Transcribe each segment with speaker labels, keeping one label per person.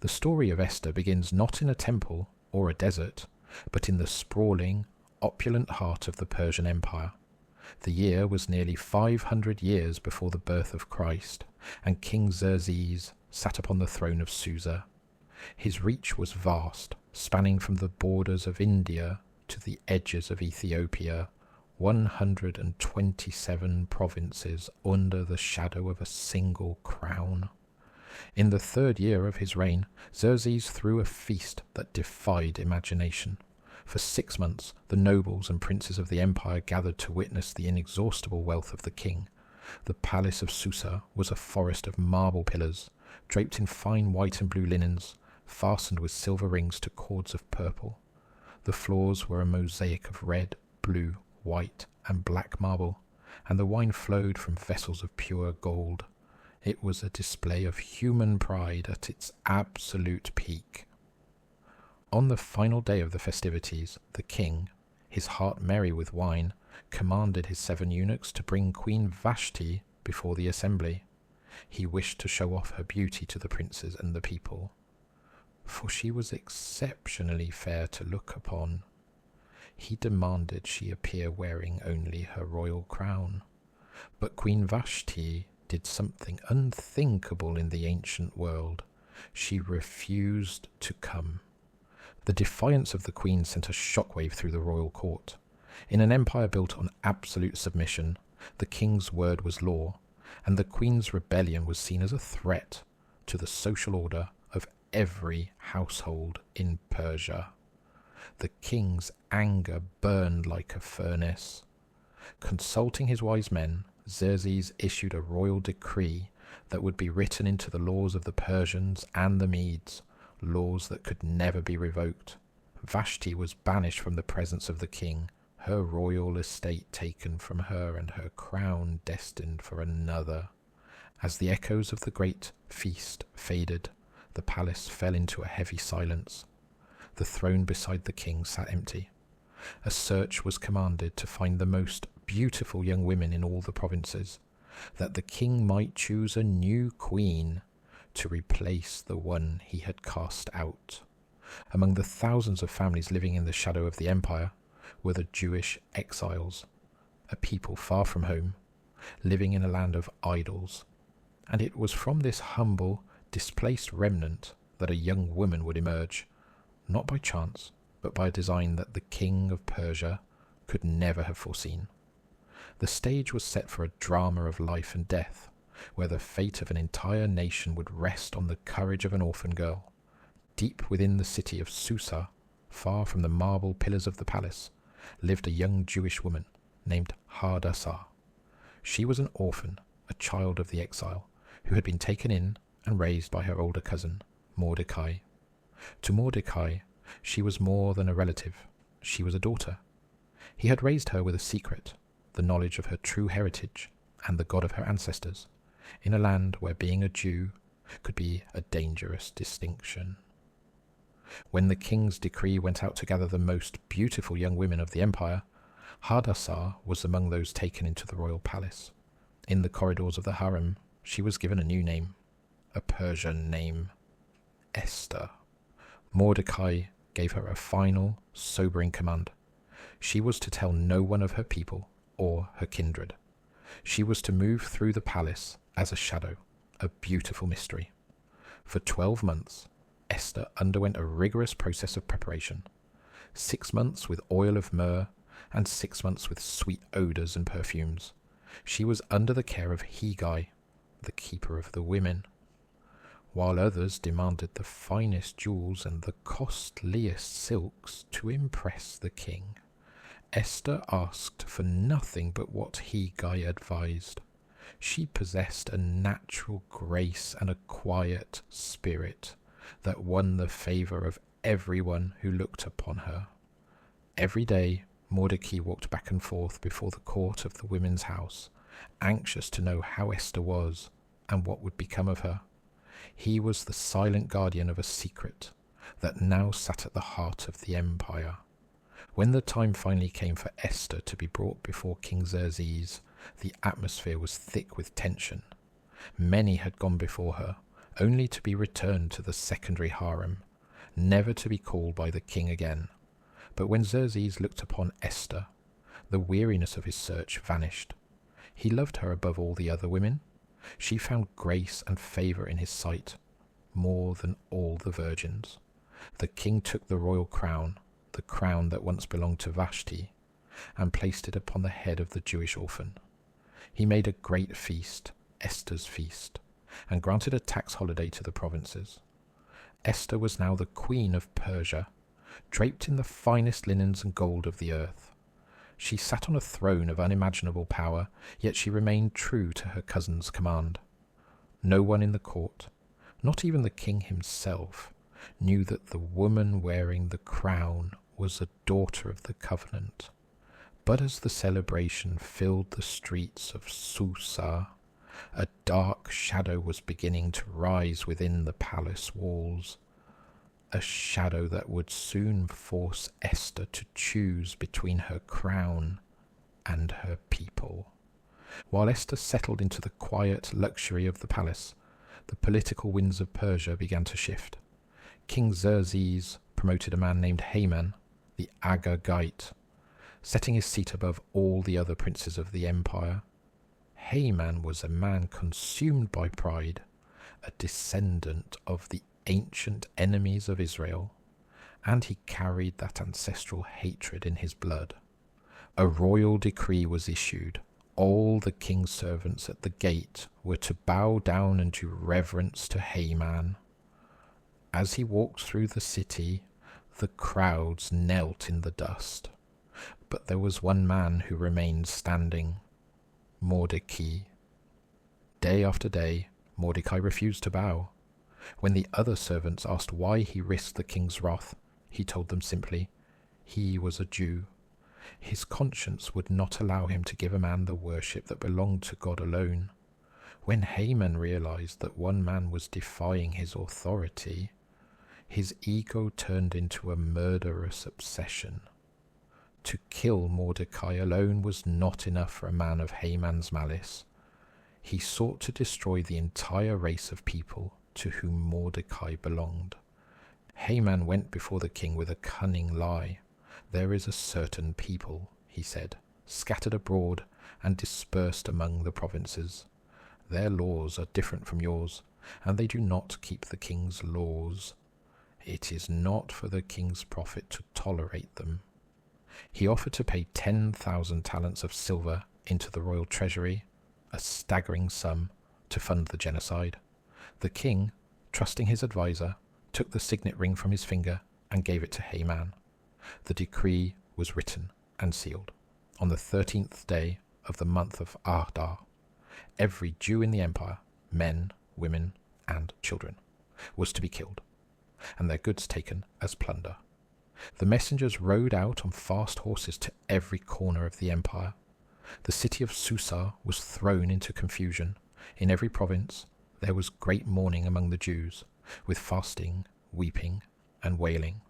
Speaker 1: The story of Esther begins not in a temple or a desert, but in the sprawling, opulent heart of the Persian Empire. The year was nearly 500 years before the birth of Christ, and King Xerxes sat upon the throne of Susa. His reach was vast, spanning from the borders of India to the edges of Ethiopia, 127 provinces under the shadow of a single crown. In the 3rd year of his reign, Xerxes threw a feast that defied imagination. For 6 months, the nobles and princes of the empire gathered to witness the inexhaustible wealth of the king. The palace of Susa was a forest of marble pillars, draped in fine white and blue linens, fastened with silver rings to cords of purple. The floors were a mosaic of red, blue, white, and black marble, and the wine flowed from vessels of pure gold. It was a display of human pride at its absolute peak. On the final day of the festivities, the king, his heart merry with wine, commanded his 7 eunuchs to bring Queen Vashti before the assembly. He wished to show off her beauty to the princes and the people, for she was exceptionally fair to look upon. He demanded she appear wearing only her royal crown. But Queen Vashti did something unthinkable in the ancient world. She refused to come. The defiance of the queen sent a shockwave through the royal court. In an empire built on absolute submission, the king's word was law, and the queen's rebellion was seen as a threat to the social order of every household in Persia. The king's anger burned like a furnace. Consulting his wise men, Xerxes issued a royal decree that would be written into the laws of the Persians and the Medes, laws that could never be revoked. Vashti was banished from the presence of the king, her royal estate taken from her and her crown destined for another. As the echoes of the great feast faded, the palace fell into a heavy silence. The throne beside the king sat empty. A search was commanded to find the most beautiful young women in all the provinces, that the king might choose a new queen to replace the one he had cast out. Among the thousands of families living in the shadow of the empire were the Jewish exiles, a people far from home, living in a land of idols. And it was from this humble, displaced remnant that a young woman would emerge, not by chance, but by a design that the king of Persia could never have foreseen. The stage was set for a drama of life and death, where the fate of an entire nation would rest on the courage of an orphan girl. Deep within the city of Susa, far from the marble pillars of the palace, lived a young Jewish woman named Hadassah. She was an orphan, a child of the exile, who had been taken in and raised by her older cousin, Mordecai. To Mordecai, she was more than a relative. She was a daughter. He had raised her with a secret, the knowledge of her true heritage and the God of her ancestors, in a land where being a Jew could be a dangerous distinction. When the king's decree went out to gather the most beautiful young women of the empire, Hadassah was among those taken into the royal palace. In the corridors of the harem, she was given a new name, a Persian name, Esther. Mordecai gave her a final, sobering command. She was to tell no one of her people or her kindred. She was to move through the palace as a shadow, a beautiful mystery. For 12 months, Esther underwent a rigorous process of preparation. 6 months with oil of myrrh, and 6 months with sweet odours and perfumes. She was under the care of Hegai, the keeper of the women. While others demanded the finest jewels and the costliest silks to impress the king, Esther asked for nothing but what Hegai advised. She possessed a natural grace and a quiet spirit that won the favour of everyone who looked upon her. Every day, Mordecai walked back and forth before the court of the women's house, anxious to know how Esther was and what would become of her. He was the silent guardian of a secret that now sat at the heart of the empire. When the time finally came for Esther to be brought before King Xerxes, the atmosphere was thick with tension. Many had gone before her, only to be returned to the secondary harem, never to be called by the king again. But when Xerxes looked upon Esther, the weariness of his search vanished. He loved her above all the other women. She found grace and favour in his sight, more than all the virgins. The king took the royal crown, the crown that once belonged to Vashti, and placed it upon the head of the Jewish orphan. He made a great feast, Esther's feast, and granted a tax holiday to the provinces. Esther was now the queen of Persia, draped in the finest linens and gold of the earth. She sat on a throne of unimaginable power, yet she remained true to her cousin's command. No one in the court, not even the king himself, knew that the woman wearing the crown was a daughter of the covenant. But as the celebration filled the streets of Susa, a dark shadow was beginning to rise within the palace walls, a shadow that would soon force Esther to choose between her crown and her people. While Esther settled into the quiet luxury of the palace, the political winds of Persia began to shift. King Xerxes promoted a man named Haman, the Agagite, setting his seat above all the other princes of the empire. Haman was a man consumed by pride, a descendant of the ancient enemies of Israel, and he carried that ancestral hatred in his blood. A royal decree was issued. All the king's servants at the gate were to bow down and do reverence to Haman. As he walked through the city, the crowds knelt in the dust. But there was one man who remained standing, Mordecai. Day after day, Mordecai refused to bow. When the other servants asked why he risked the king's wrath, he told them simply, he was a Jew. His conscience would not allow him to give a man the worship that belonged to God alone. When Haman realized that one man was defying his authority, his ego turned into a murderous obsession. To kill Mordecai alone was not enough for a man of Haman's malice. He sought to destroy the entire race of people to whom Mordecai belonged. Haman went before the king with a cunning lie. There is a certain people, he said, scattered abroad and dispersed among the provinces. Their laws are different from yours, and they do not keep the king's laws. It is not for the king's profit to tolerate them. He offered to pay 10,000 talents of silver into the royal treasury, a staggering sum, to fund the genocide. The king, trusting his adviser, took the signet ring from his finger and gave it to Haman. The decree was written and sealed. On the 13th day of the month of Adar, every Jew in the empire, men, women, and children, was to be killed, and their goods taken as plunder. The messengers rode out on fast horses to every corner of the empire. The city of Susa was thrown into confusion. In every province there was great mourning among the Jews, with fasting, weeping, and wailing.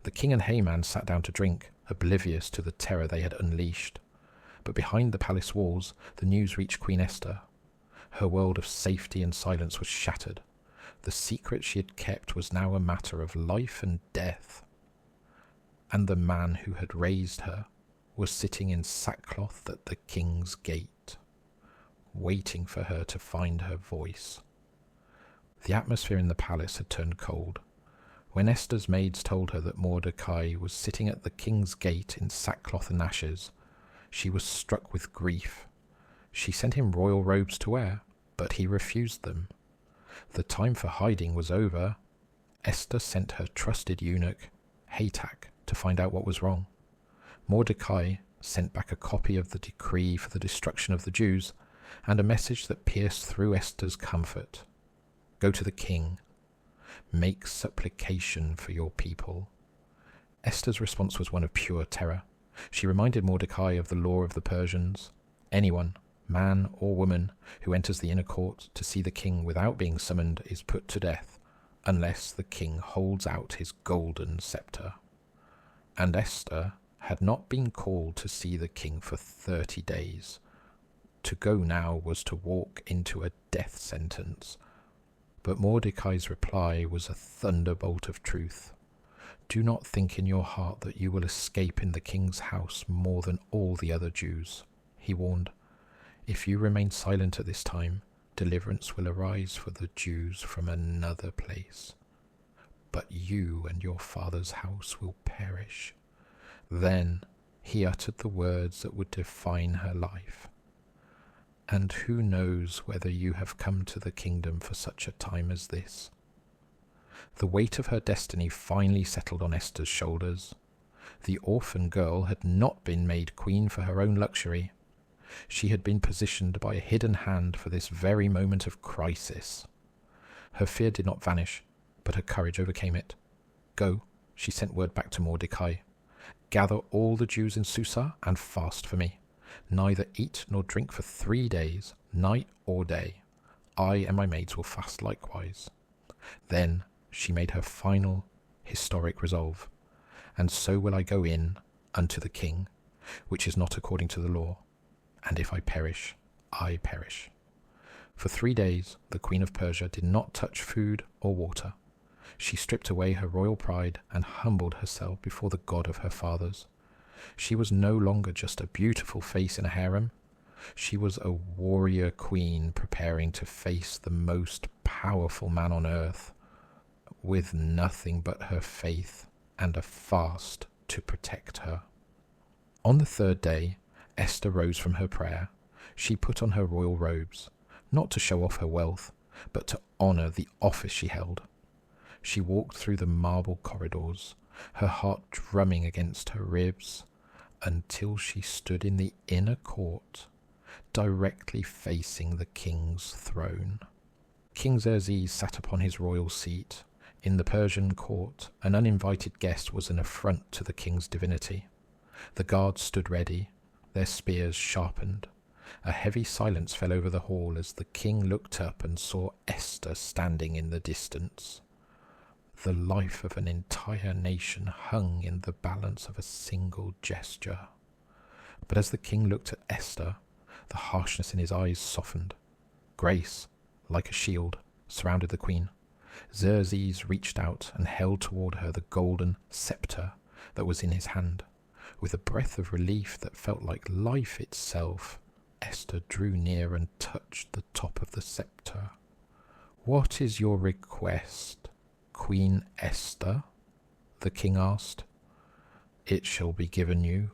Speaker 1: The king and Haman sat down to drink, oblivious to the terror they had unleashed. But behind the palace walls the news reached Queen Esther. Her world of safety and silence was shattered. The secret she had kept was now a matter of life and death. And the man who had raised her was sitting in sackcloth at the king's gate, waiting for her to find her voice. The atmosphere in the palace had turned cold. When Esther's maids told her that Mordecai was sitting at the king's gate in sackcloth and ashes, she was struck with grief. She sent him royal robes to wear, but he refused them. The time for hiding was over. Esther sent her trusted eunuch, Hatak, to find out what was wrong. Mordecai sent back a copy of the decree for the destruction of the Jews and a message that pierced through Esther's comfort. Go to the king. Make supplication for your people. Esther's response was one of pure terror. She reminded Mordecai of the law of the Persians. Anyone, man or woman, who enters the inner court to see the king without being summoned is put to death, unless the king holds out his golden scepter. And Esther had not been called to see the king for 30 days. To go now was to walk into a death sentence. But Mordecai's reply was a thunderbolt of truth. "Do not think in your heart that you will escape in the king's house more than all the other Jews," he warned. "If you remain silent at this time, deliverance will arise for the Jews from another place. But you and your father's house will perish." Then he uttered the words that would define her life. "And who knows whether you have come to the kingdom for such a time as this?" The weight of her destiny finally settled on Esther's shoulders. The orphan girl had not been made queen for her own luxury. She had been positioned by a hidden hand for this very moment of crisis. Her fear did not vanish, but her courage overcame it. "Go," she sent word back to Mordecai. "Gather all the Jews in Susa and fast for me. Neither eat nor drink for 3 days, night or day. I and my maids will fast likewise." Then she made her final, historic resolve. "And so will I go in unto the king, which is not according to the law. And if I perish, I perish." For 3 days the Queen of Persia did not touch food or water. She stripped away her royal pride and humbled herself before the God of her fathers. She was no longer just a beautiful face in a harem. She was a warrior queen preparing to face the most powerful man on earth, with nothing but her faith and a fast to protect her. On the 3rd day, Esther rose from her prayer. She put on her royal robes, not to show off her wealth, but to honour the office she held. She walked through the marble corridors, her heart drumming against her ribs, until she stood in the inner court, directly facing the king's throne. King Xerxes sat upon his royal seat. In the Persian court, an uninvited guest was an affront to the king's divinity. The guards stood ready, their spears sharpened. A heavy silence fell over the hall as the king looked up and saw Esther standing in the distance. The life of an entire nation hung in the balance of a single gesture. But as the king looked at Esther, the harshness in his eyes softened. Grace, like a shield, surrounded the queen. Xerxes reached out and held toward her the golden scepter that was in his hand. With a breath of relief that felt like life itself, Esther drew near and touched the top of the scepter. "What is your request, Queen Esther?" the king asked. "It shall be given you,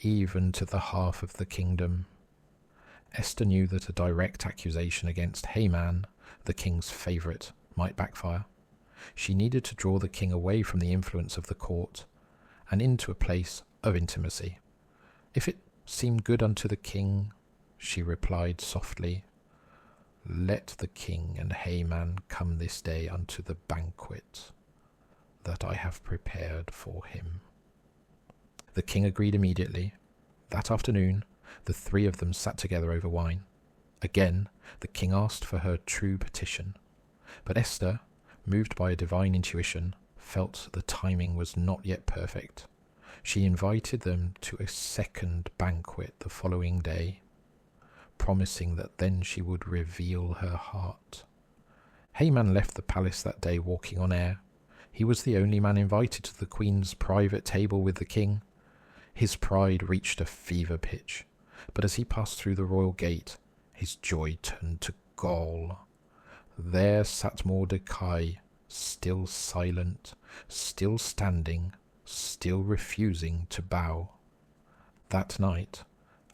Speaker 1: even to the half of the kingdom." Esther knew that a direct accusation against Haman, the king's favourite, might backfire. She needed to draw the king away from the influence of the court and into a place of intimacy. "If it seemed good unto the king," she replied softly, "let the king and Haman come this day unto the banquet that I have prepared for him." The king agreed immediately. That afternoon, the 3 of them sat together over wine. Again, the king asked for her true petition. But Esther, moved by a divine intuition, felt the timing was not yet perfect. She invited them to a second banquet the following day, promising that then she would reveal her heart. Haman left the palace that day walking on air. He was the only man invited to the queen's private table with the king. His pride reached a fever pitch, but as he passed through the royal gate, his joy turned to gall. There sat Mordecai, still silent, still standing, still refusing to bow. That night,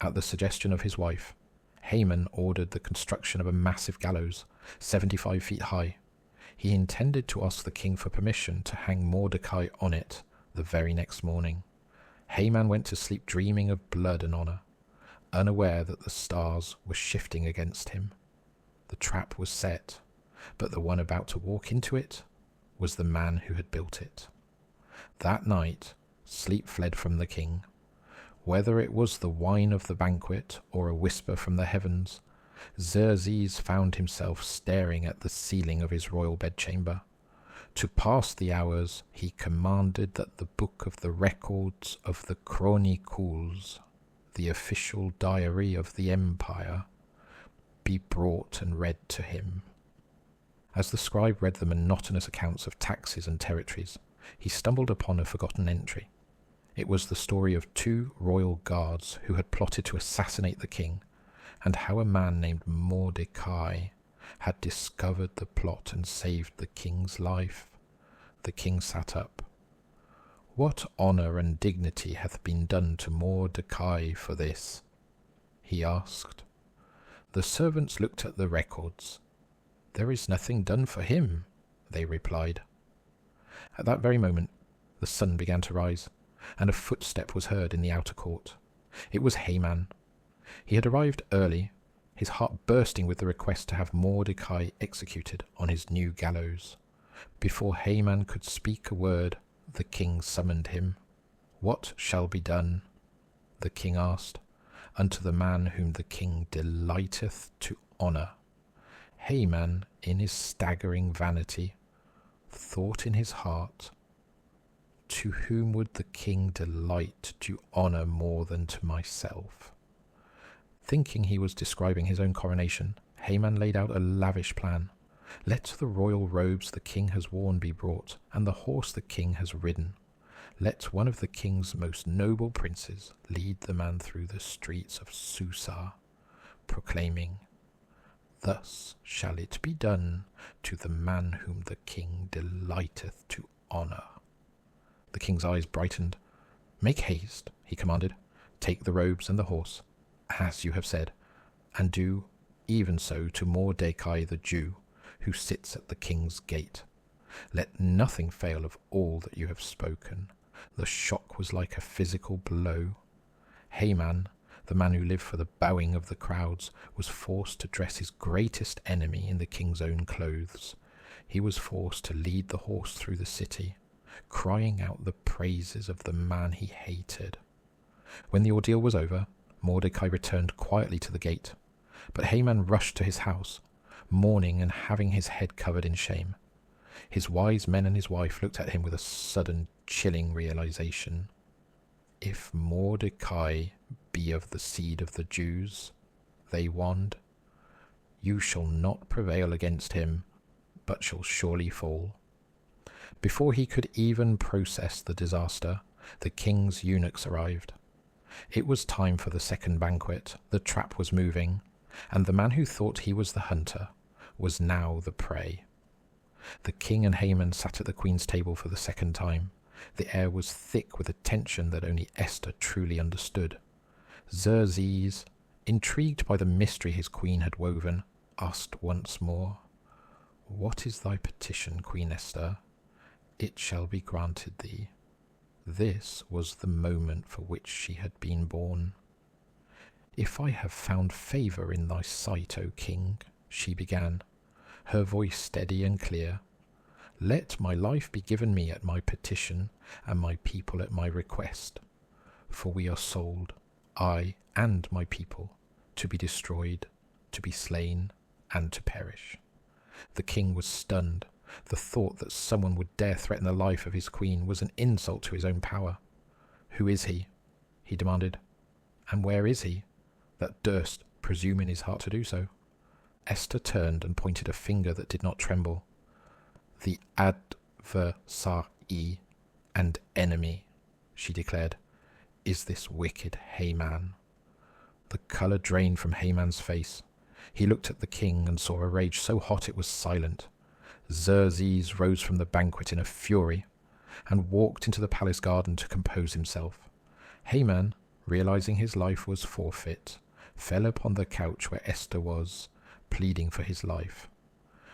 Speaker 1: at the suggestion of his wife, Haman ordered the construction of a massive gallows, 75 feet high. He intended to ask the king for permission to hang Mordecai on it the very next morning. Haman went to sleep dreaming of blood and honor, unaware that the stars were shifting against him. The trap was set, but the one about to walk into it was the man who had built it. That night, sleep fled from the king. Whether it was the wine of the banquet or a whisper from the heavens, Xerxes found himself staring at the ceiling of his royal bedchamber. To pass the hours, he commanded that the book of the records of the Chronicles, the official diary of the empire, be brought and read to him. As the scribe read the monotonous accounts of taxes and territories, he stumbled upon a forgotten entry. It was the story of 2 royal guards who had plotted to assassinate the king, and how a man named Mordecai had discovered the plot and saved the king's life. The king sat up. "What honour and dignity hath been done to Mordecai for this?" he asked. The servants looked at the records. "There is nothing done for him," they replied. At that very moment the sun began to rise, and a footstep was heard in the outer court. It was Haman. He had arrived early, his heart bursting with the request to have Mordecai executed on his new gallows. Before Haman could speak a word, the king summoned him. "What shall be done?" the king asked. "Unto the man whom the king delighteth to honour." Haman, in his staggering vanity, thought in his heart, "To whom would the king delight to honour more than to myself?" Thinking he was describing his own coronation, Haman laid out a lavish plan. "Let the royal robes the king has worn be brought, and the horse the king has ridden. Let one of the king's most noble princes lead the man through the streets of Susa, proclaiming, 'Thus shall it be done to the man whom the king delighteth to honour.'" The king's eyes brightened. "Make haste," he commanded. "Take the robes and the horse, as you have said, and do even so to Mordecai the Jew, who sits at the king's gate. Let nothing fail of all that you have spoken." The shock was like a physical blow. Haman, the man who lived for the bowing of the crowds, was forced to dress his greatest enemy in the king's own clothes. He was forced to lead the horse through the city, crying out the praises of the man he hated. When the ordeal was over, Mordecai returned quietly to the gate, but Haman rushed to his house, mourning and having his head covered in shame. His wise men and his wife looked at him with a sudden, chilling realization. "If Mordecai be of the seed of the Jews," they warned, "you shall not prevail against him, but shall surely fall." Before he could even process the disaster, the king's eunuchs arrived. It was time for the second banquet. The trap was moving, and the man who thought he was the hunter was now the prey. The king and Haman sat at the queen's table for the second time. The air was thick with a tension that only Esther truly understood. Xerxes, intrigued by the mystery his queen had woven, asked once more, "What is thy petition, Queen Esther? It shall be granted thee." This was the moment for which she had been born. "If I have found favour in thy sight, O king," she began, her voice steady and clear, "let my life be given me at my petition, and my people at my request. For we are sold, I and my people, to be destroyed, to be slain, and to perish." The king was stunned. The thought that someone would dare threaten the life of his queen was an insult to his own power. "Who is he?" he demanded. "And where is he, that durst presume in his heart to do so?" Esther turned and pointed a finger that did not tremble. "The adversary and enemy," she declared, "is this wicked Haman." The colour drained from Haman's face. He looked at the king and saw a rage so hot it was silent. Xerxes rose from the banquet in a fury and walked into the palace garden to compose himself. Haman, realizing his life was forfeit, fell upon the couch where Esther was, pleading for his life.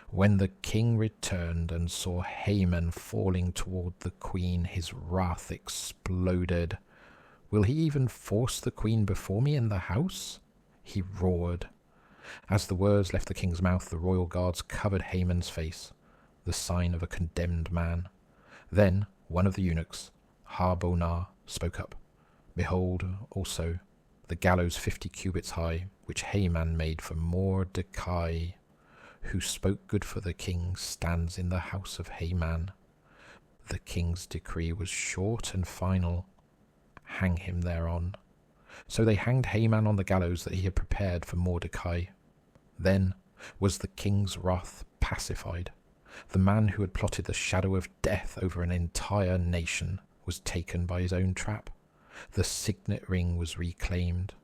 Speaker 1: When the king returned and saw Haman falling toward the queen, his wrath exploded. "Will he even force the queen before me in the house?" he roared. As the words left the king's mouth, the royal guards covered Haman's face, the sign of a condemned man. Then one of the eunuchs, Harbonah, spoke up. "Behold, also, the gallows 50 cubits high, which Haman made for Mordecai, who spoke good for the king, stands in the house of Haman." The king's decree was short and final. Hang him thereon. So they hanged Haman on the gallows that he had prepared for Mordecai. Then was the king's wrath pacified. The man who had plotted the shadow of death over an entire nation was taken by his own trap. The signet ring was reclaimed,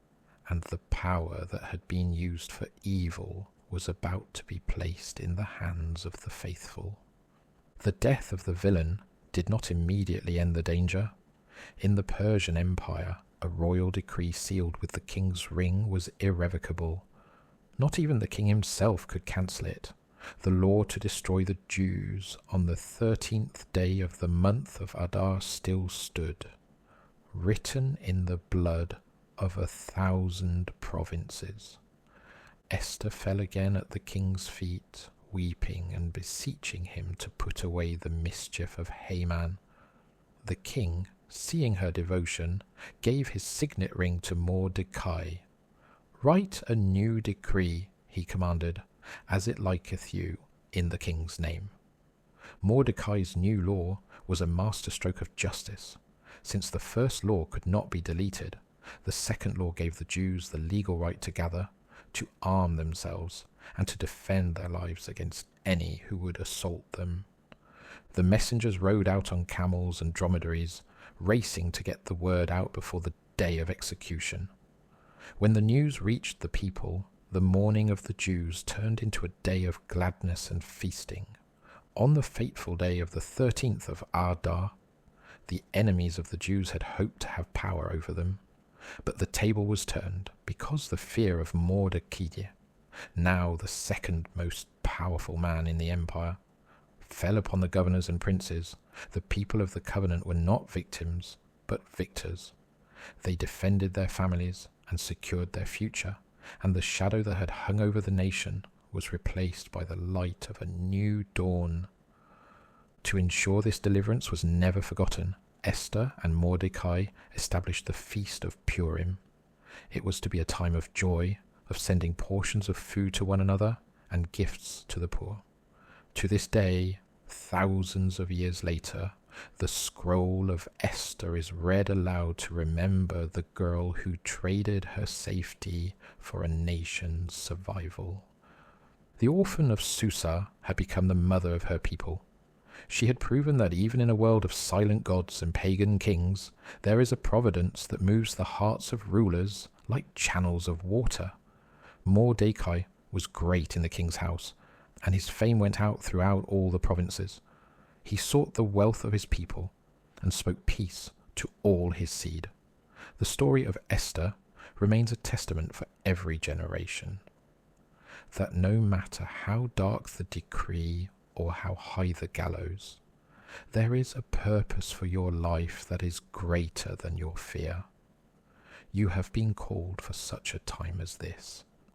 Speaker 1: and the power that had been used for evil was about to be placed in the hands of the faithful. The death of the villain did not immediately end the danger. In the Persian Empire, a royal decree sealed with the king's ring was irrevocable. Not even the king himself could cancel it. The law to destroy the Jews on the 13th day of the month of Adar still stood, written in the blood of 1,000 provinces. Esther fell again at the king's feet, weeping and beseeching him to put away the mischief of Haman. The king, seeing her devotion, gave his signet ring to Mordecai. "Write a new decree," he commanded, "as it liketh you, in the king's name." Mordecai's new law was a masterstroke of justice. Since the first law could not be deleted, the second law gave the Jews the legal right to gather, to arm themselves, and to defend their lives against any who would assault them. The messengers rode out on camels and dromedaries, racing to get the word out before the day of execution. When the news reached the people, the mourning of the Jews turned into a day of gladness and feasting. On the fateful day of the 13th of Adar, the enemies of the Jews had hoped to have power over them, but the table was turned because the fear of Mordecai, now the second most powerful man in the empire, fell upon the governors and princes. The people of the covenant were not victims, but victors. They defended their families and secured their future, and the shadow that had hung over the nation was replaced by the light of a new dawn. To ensure this deliverance was never forgotten, Esther and Mordecai established the Feast of Purim. It was to be a time of joy, of sending portions of food to one another and gifts to the poor. To this day, thousands of years later, the scroll of Esther is read aloud to remember the girl who traded her safety for a nation's survival. The orphan of Susa had become the mother of her people. She had proven that even in a world of silent gods and pagan kings, there is a providence that moves the hearts of rulers like channels of water. Mordecai was great in the king's house, and his fame went out throughout all the provinces. He sought the wealth of his people and spoke peace to all his seed. The story of Esther remains a testament for every generation, that no matter how dark the decree or how high the gallows, there is a purpose for your life that is greater than your fear. You have been called for such a time as this.